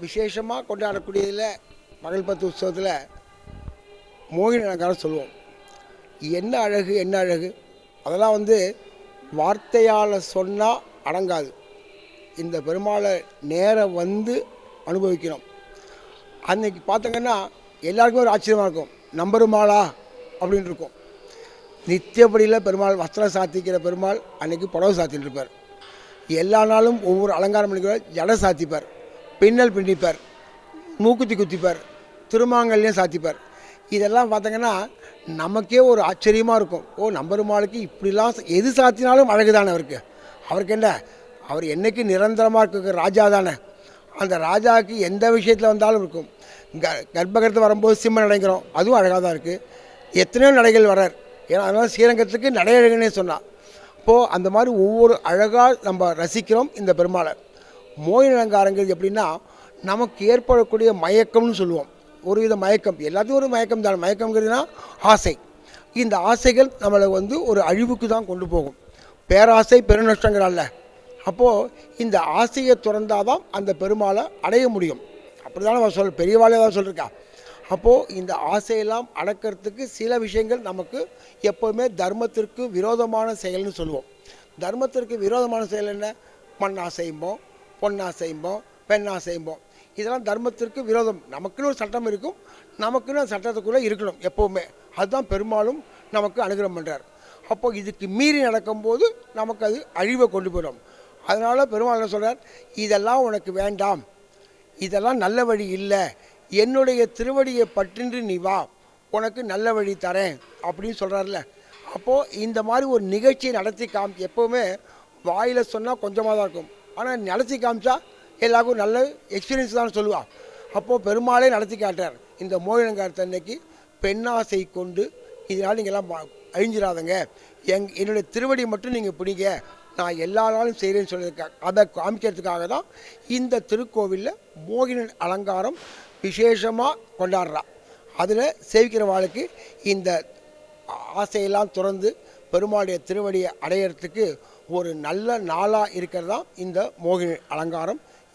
விசேஷமாக கொண்டாடக்கூடியதில் பகல் பத்து உற்சவத்தில் மோகினி அலங்காரம் சொல்லுவோம். என்ன அழகு என்ன அழகு, அதெல்லாம் வார்த்தையால் சொன்னால் அடங்காது. இந்த பெருமாளை நேரம் அனுபவிக்கணும். அன்றைக்கி பார்த்தங்கன்னா எல்லாருக்குமே ஒரு ஆச்சரியமாக இருக்கும், நம்பெருமாளா அப்படின்னு இருக்கும். நித்தியப்படியில் பெருமாள் வஸ்திரம் சாத்திக்கிற பெருமாள் அன்றைக்கி புடவை சாத்தின்னு இருப்பார். எல்லா நாளும் ஒவ்வொரு அலங்காரம் பண்ணிக்குவார். ஜடை சாத்திப்பார், பின்னல் பின்னிப்பார், மூக்குத்தி குத்திப்பார், திருமாங்கல்யம் சாத்திப்பார். இதெல்லாம் பார்த்தீங்கன்னா நமக்கே ஒரு ஆச்சரியமாக இருக்கும். ஓ, நம்பெருமாளுக்கு இப்படிலாம் எது சாத்தினாலும் அழகு தானே அவருக்கு என்ன, அவர் என்றைக்கு நிரந்தரமாக இருக்க ராஜா தானே. அந்த ராஜாவுக்கு எந்த விஷயத்தில் வந்தாலும் இருக்கும். கர்ப்பகிரகத்தில் வரும்போது சிம்ம நடைங்கிறோம், அதுவும் அழகாக தான் இருக்குது. எத்தனையோ நடைகள் வர்றார். ஏன்னா அதனால் ஸ்ரீரங்கத்துக்கு நடையழகுன்னே சொன்னான். அப்போது அந்த மாதிரி ஒவ்வொரு அழகாக நம்ம ரசிக்கிறோம் இந்த பெருமாளை. மோகினி அலங்காரங்கிறது எப்படின்னா நமக்கு ஏற்படக்கூடிய மயக்கம்னு சொல்லுவோம். ஒரு வித மயக்கம், எல்லாத்தையும் ஒரு மயக்கம் தான். மயக்கம்ங்கிறதுனா ஆசை. இந்த ஆசைகள் நம்மளை ஒரு அழிவுக்கு தான் கொண்டு போகும். பேராசை பெருநஷ்டங்கிறால்ல. அப்போது இந்த ஆசையை துறந்தால் தான் அந்த பெருமாளை அடைய முடியும். அப்படி தானே பெரியவாளே தான் சொல்லியிருக்கா. அப்போது இந்த ஆசையெல்லாம் அடக்கிறதுக்கு சில விஷயங்கள் நமக்கு எப்போவுமே தர்மத்திற்கு விரோதமான செயல்னு சொல்லுவோம். தர்மத்திற்கு விரோதமான செயல் என்ன? மண்ணாசைம்போம், பொன்னாசைம்போம், பெண்ணாசைம்போம். இதெல்லாம் தர்மத்திற்கு விரோதம். நமக்குன்னு ஒரு சட்டம் இருக்கும், நமக்குன்னு சட்டத்துக்குள்ளே இருக்கணும் எப்போவுமே. அதுதான் பெருமாளும் நமக்கு அனுகிரகம் பண்ணுறார். அப்போது இதுக்கு மீறி நடக்கும்போது நமக்கு அது அழிவை கொண்டு போயிடும். அதனால் பெருமாள் என்ன சொல்கிறார், இதெல்லாம் உனக்கு வேண்டாம், இதெல்லாம் நல்ல வழி இல்லை, என்னுடைய திருவடியை பற்றின்று நீ வா, உனக்கு நல்ல வழி தரேன் அப்படின்னு சொல்கிறார்ல. அப்போது இந்த மாதிரி ஒரு நிகழ்ச்சியை நடத்தி எப்போவுமே வாயில் சொன்னால் கொஞ்சமாக தான் இருக்கும், ஆனால் நடத்தி காமிச்சா எல்லாருக்கும் நல்ல எக்ஸ்பீரியன்ஸ் தான் சொல்லுவாள். அப்போது பெருமாளே நடத்தி காட்டுறார். இந்த மோகினி அலங்காரத்தை அன்னைக்கு பெண்ணாசை கொண்டு இதனால் நீங்கள்லாம் அழிஞ்சிடாதங்க, என்னுடைய திருவடி மட்டும் நீங்கள் பிடிங்க, நான் எல்லா நாளும் செய்கிறேன்னு சொல்லியிருக்கேன். அதை காமிக்கிறதுக்காக தான் இந்த திருக்கோவிலில் மோகினி அலங்காரம் விசேஷமாக கொண்டாடுறா. அதில் சேவிக்கிறவாளுக்கு இந்த ஆசையெல்லாம் துறந்து பெருமாளுடைய திருவடியை அடையிறதுக்கு ஒரு நல்ல நாளாக இருக்கிறதா இந்த மோகினி அலங்காரம்.